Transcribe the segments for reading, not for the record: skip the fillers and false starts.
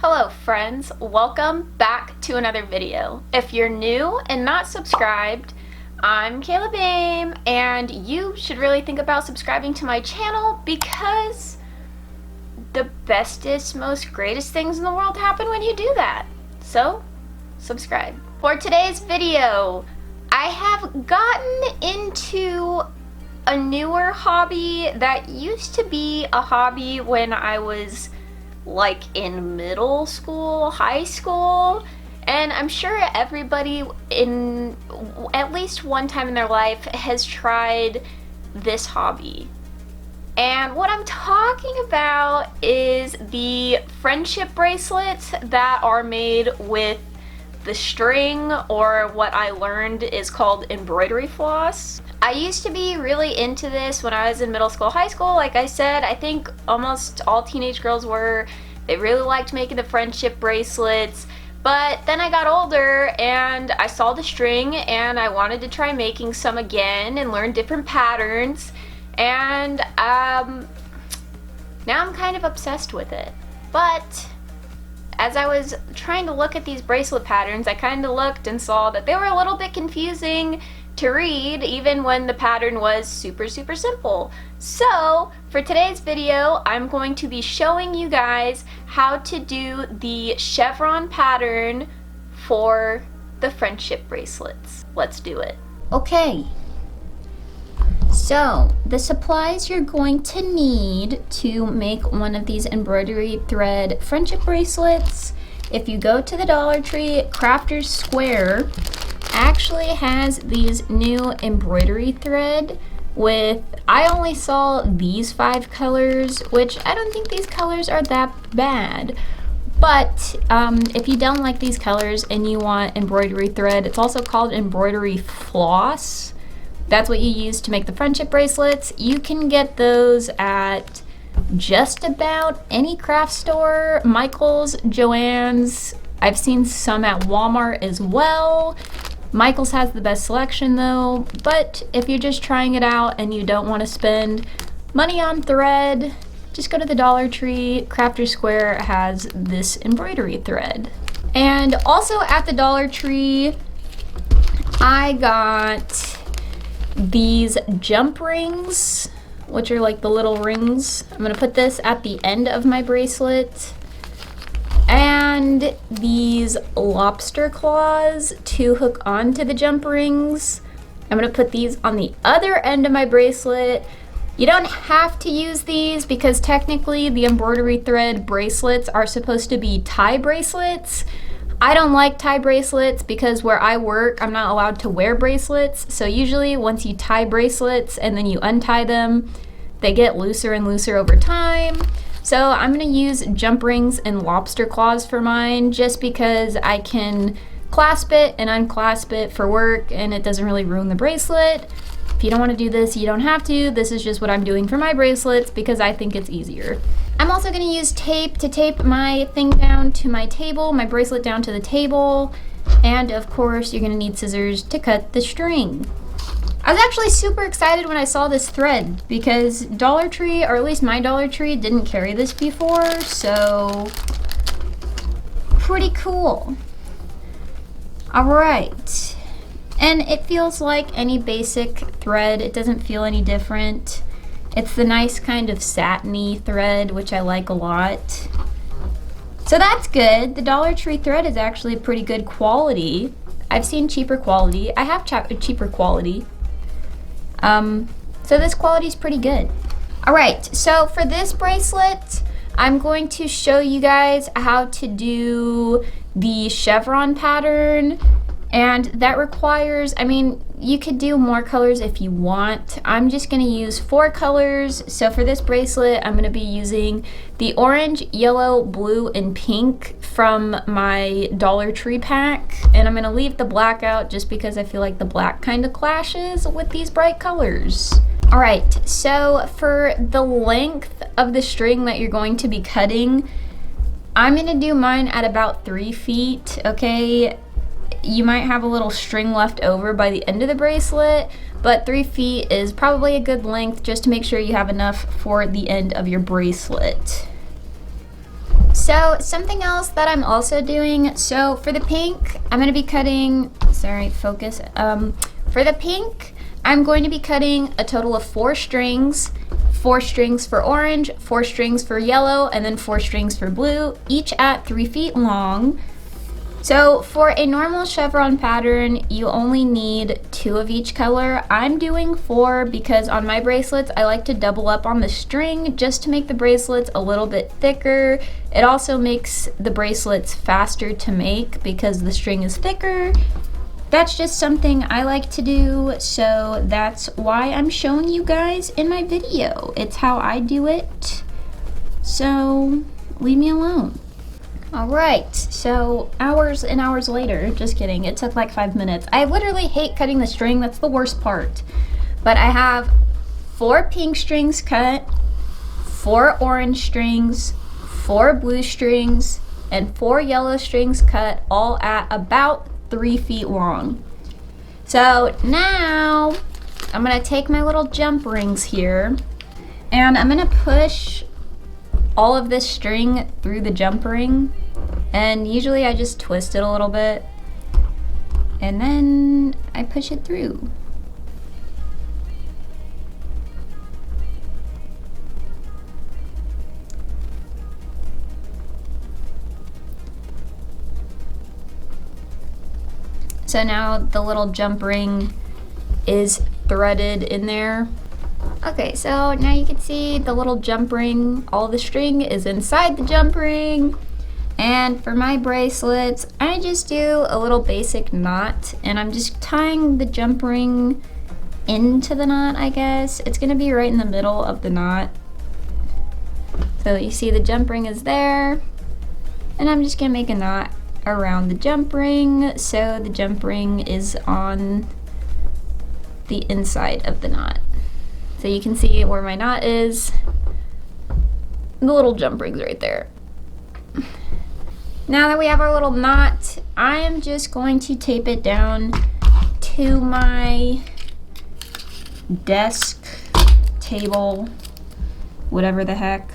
Hello friends, welcome back to another video. If you're new and not subscribed, I'm Kayla Bame, and you should really think about subscribing to my channel because the bestest, most greatest things in the world happen when you do that. So, subscribe. For today's video, I have gotten into a newer hobby that used to be a hobby when I was like in middle school, high school, and I'm sure everybody in at least one time in their life has tried this hobby. And what I'm talking about is the friendship bracelets that are made with the string, or what I learned is called embroidery floss. I used to be really into this when I was in middle school, high school. Like I said, I think almost all teenage girls were. They really liked making the friendship bracelets. But then I got older and I saw the string and I wanted to try making some again and learn different patterns. And now I'm kind of obsessed with it. But as I was trying to look at these bracelet patterns, I kind of looked and saw that they were a little bit confusing to read, even when the pattern was super simple. So for today's video, I'm going to be showing you guys how to do the chevron pattern for the friendship bracelets. Let's do it. Okay, so the supplies you're going to need to make one of these embroidery thread friendship bracelets. If you go to the Dollar Tree, Crafter's Square actually has these new embroidery thread with, I only saw these 5 colors, which I don't think these colors are that bad. But if you don't like these colors and you want embroidery thread, it's also called embroidery floss. That's what you use to make the friendship bracelets. You can get those at just about any craft store, Michael's, Joann's. I've seen some at Walmart as well. Michael's has the best selection though, but if you're just trying it out and you don't want to spend money on thread, just go to the Dollar Tree. Crafter's Square has this embroidery thread. And also at the Dollar Tree, I got these jump rings, which are like the little rings. I'm gonna put this at the end of my bracelet. And these lobster claws to hook onto the jump rings. I'm gonna put these on the other end of my bracelet. You don't have to use these because technically the embroidery thread bracelets are supposed to be tie bracelets. I don't like tie bracelets because where I work, I'm not allowed to wear bracelets. So usually once you tie bracelets and then you untie them, they get looser and looser over time. So I'm gonna use jump rings and lobster claws for mine just because I can clasp it and unclasp it for work and it doesn't really ruin the bracelet. If you don't wanna do this, you don't have to. This is just what I'm doing for my bracelets because I think it's easier. I'm also gonna use tape to tape my thing down to my table, my bracelet down to the table. And of course, you're gonna need scissors to cut the string. I was actually super excited when I saw this thread because Dollar Tree, or at least my Dollar Tree, didn't carry this before, so pretty cool. All right, and it feels like any basic thread. It doesn't feel any different. It's the nice kind of satiny thread, which I like a lot. So that's good. The Dollar Tree thread is actually pretty good quality. I've seen cheaper quality. I have cheaper quality. So this quality is pretty good. All right, so for this bracelet, I'm going to show you guys how to do the chevron pattern. And that requires, I mean, you could do more colors if you want. I'm just gonna use 4 colors. So for this bracelet, I'm gonna be using the orange, yellow, blue, and pink from my Dollar Tree pack. And I'm gonna leave the black out just because I feel like the black kind of clashes with these bright colors. All right, so for the length of the string that you're going to be cutting, I'm gonna do mine at about 3 feet, okay? You might have a little string left over by the end of the bracelet, but 3 feet is probably a good length just to make sure you have enough for the end of your bracelet. So something else that I'm also doing, so for the pink, I'm going to be cutting, sorry, focus. For the pink, I'm going to be cutting a total of 4 strings. 4 strings for orange, 4 strings for yellow, and then 4 strings for blue, each at 3 feet long. So for a normal chevron pattern, you only need 2 of each color. I'm doing 4 because on my bracelets, I like to double up on the string just to make the bracelets a little bit thicker. It also makes the bracelets faster to make because the string is thicker. That's just something I like to do, so that's why I'm showing you guys in my video. It's how I do it, so leave me alone. Alright, so hours and hours later, just kidding, it took like 5 minutes. I literally hate cutting the string, that's the worst part. But I have 4 pink strings cut, 4 orange strings, 4 blue strings, and 4 yellow strings cut, all at about 3 feet long. So now I'm gonna take my little jump rings here and I'm gonna push all of this string through the jump ring, and usually I just twist it a little bit and then I push it through. So now the little jump ring is threaded in there. Okay, so now you can see the little jump ring, all the string is inside the jump ring. And for my bracelets, I just do a little basic knot, and I'm just tying the jump ring into the knot, I guess. It's gonna be right in the middle of the knot. So you see the jump ring is there, and I'm just gonna make a knot around the jump ring, so the jump ring is on the inside of the knot. So you can see where my knot is. The little jump ring's right there. Now that we have our little knot, I am just going to tape it down to my desk, table, whatever the heck.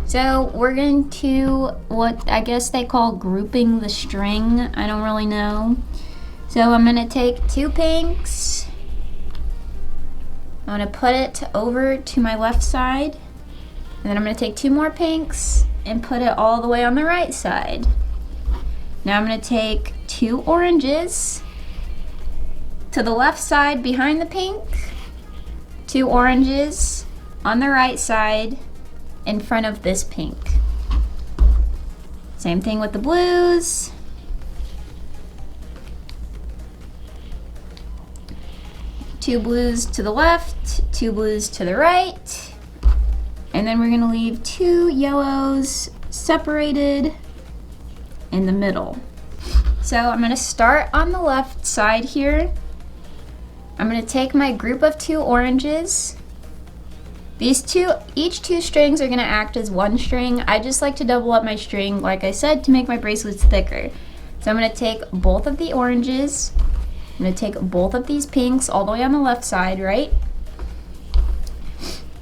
So we're going to what I guess they call grouping the string. I don't really know. So I'm gonna take 2 pinks. I'm gonna put it over to my left side. And then I'm gonna take 2 more pinks and put it all the way on the right side. Now I'm gonna take 2 oranges to the left side behind the pink, 2 oranges on the right side in front of this pink. Same thing with the blues. Two blues to the left, 2 blues to the right, and then we're gonna leave 2 yellows separated in the middle. So I'm gonna start on the left side here. I'm gonna take my group of 2 oranges. Each 2 strings are gonna act as 1 string. I just like to double up my string, like I said, to make my bracelets thicker. So I'm gonna take both of the oranges. I'm gonna take both of these pinks all the way on the left side, right?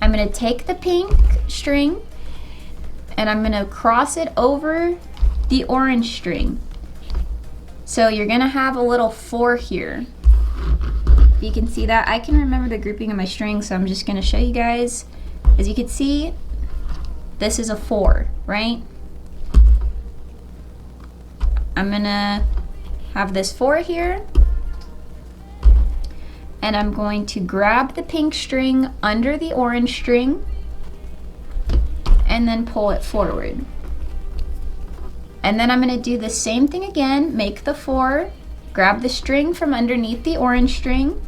I'm gonna take the pink string and I'm gonna cross it over the orange string. So you're gonna have a little 4 here. You can see that. I can remember the grouping of my strings, so I'm just gonna show you guys. As you can see, this is a 4, right? I'm gonna have this 4 here, and I'm going to grab the pink string under the orange string and then pull it forward. And then I'm gonna do the same thing again, make the 4, grab the string from underneath the orange string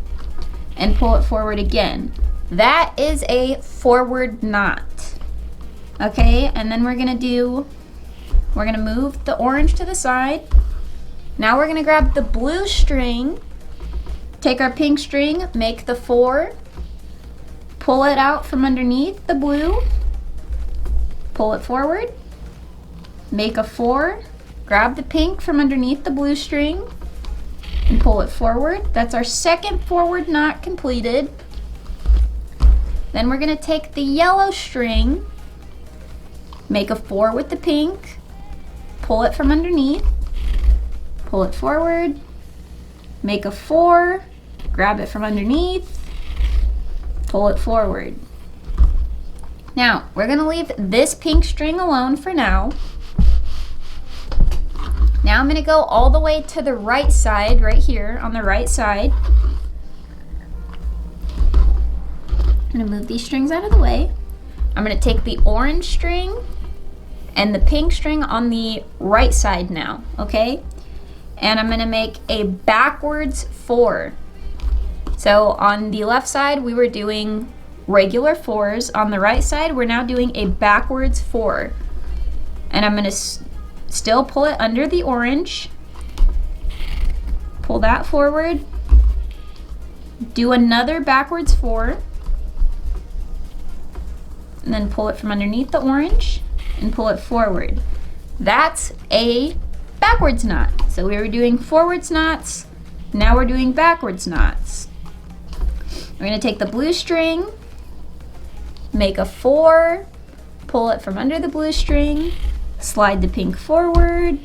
and pull it forward again. That is a forward knot. Okay, and then we're gonna move the orange to the side. Now we're gonna grab the blue string, take our pink string, make the 4, pull it out from underneath the blue, pull it forward, make a 4, grab the pink from underneath the blue string, and pull it forward. That's our second forward knot completed. Then we're gonna take the yellow string make a 4 with the pink, pull it from underneath, pull it forward, make a 4, grab it from underneath, pull it forward. Now, we're gonna leave this pink string alone for now. Now I'm gonna go all the way to the right side, right here on the right side. I'm gonna move these strings out of the way. I'm gonna take the orange string and the pink string on the right side now, okay? And I'm gonna make a backwards 4. So on the left side, we were doing regular 4s. On the right side, we're now doing a backwards 4. And I'm gonna still pull it under the orange, pull that forward, do another backwards 4, and then pull it from underneath the orange and pull it forward. That's a backwards knot. So we were doing forwards knots, now we're doing backwards knots. We're gonna take the blue string, make a 4, pull it from under the blue string, slide the pink forward,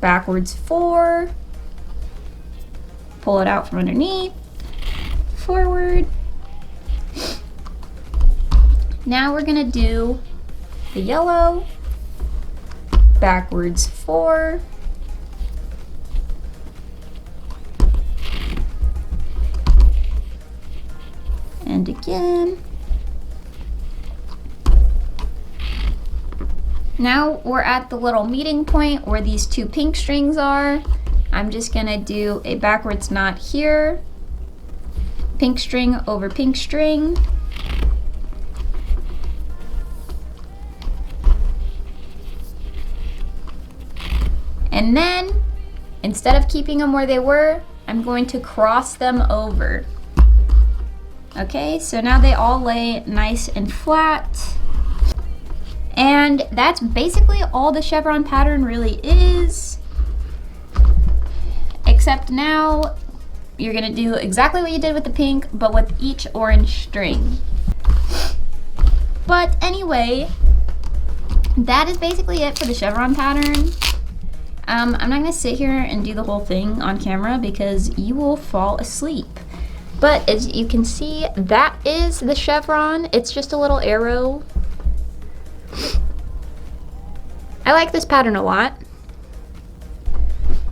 backwards 4, pull it out from underneath, forward. Now we're gonna do the yellow, backwards 4, and again. Now we're at the little meeting point where these two pink strings are. I'm just gonna do a backwards knot here, pink string over pink string, and then instead of keeping them where they were, I'm going to cross them over. Okay, so now they all lay nice and flat. And that's basically all the chevron pattern really is. Except now you're gonna do exactly what you did with the pink, but with each orange string. But anyway, that is basically it for the chevron pattern. I'm not gonna sit here and do the whole thing on camera because you will fall asleep. But as you can see, that is the chevron. It's just a little arrow. I like this pattern a lot.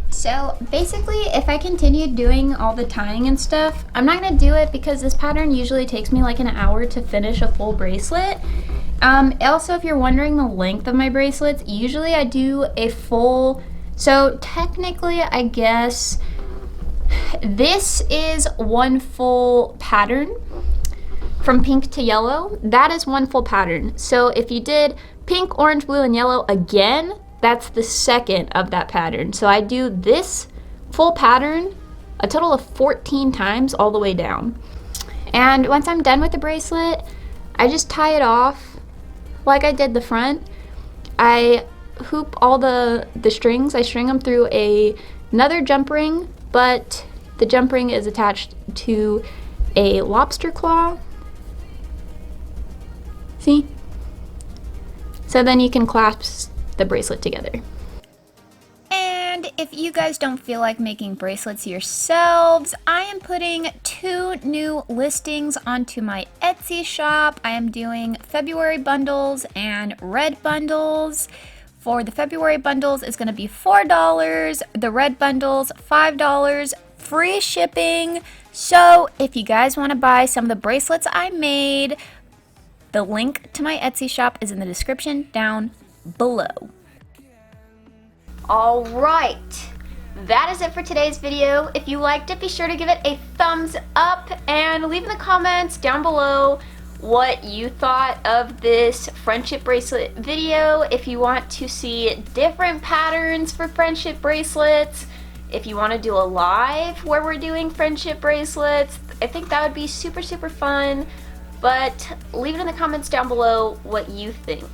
So basically, if I continued doing all the tying and stuff, I'm not gonna do it because this pattern usually takes me like an hour to finish a full bracelet. Also, if you're wondering the length of my bracelets, usually I do a full, so technically I guess this is one full pattern from pink to yellow. That is one full pattern. So if you did pink, orange, blue, and yellow again, that's the second of that pattern. So I do this full pattern a total of 14 times all the way down. And once I'm done with the bracelet, I just tie it off like I did the front. I hoop all the strings. I string them through another jump ring, but the jump ring is attached to a lobster claw. See? So then you can clasp the bracelet together. And if you guys don't feel like making bracelets yourselves, I am putting 2 new listings onto my Etsy shop. I am doing February bundles and red bundles. For the February bundles, it's gonna be $4. The red bundles, $5. Free shipping. So if you guys wanna buy some of the bracelets I made, the link to my Etsy shop is in the description down below. All right, that is it for today's video. If you liked it, be sure to give it a thumbs up and leave in the comments down below what you thought of this friendship bracelet video. If you want to see different patterns for friendship bracelets, if you want to do a live where we're doing friendship bracelets, I think that would be super, super fun. But leave it in the comments down below what you think.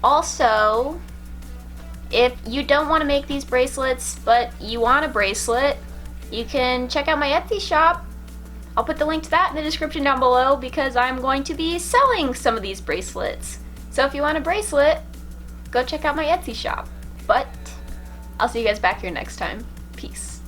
Also, if you don't want to make these bracelets, but you want a bracelet, you can check out my Etsy shop. I'll put the link to that in the description down below because I'm going to be selling some of these bracelets. So if you want a bracelet, go check out my Etsy shop. But I'll see you guys back here next time. Peace.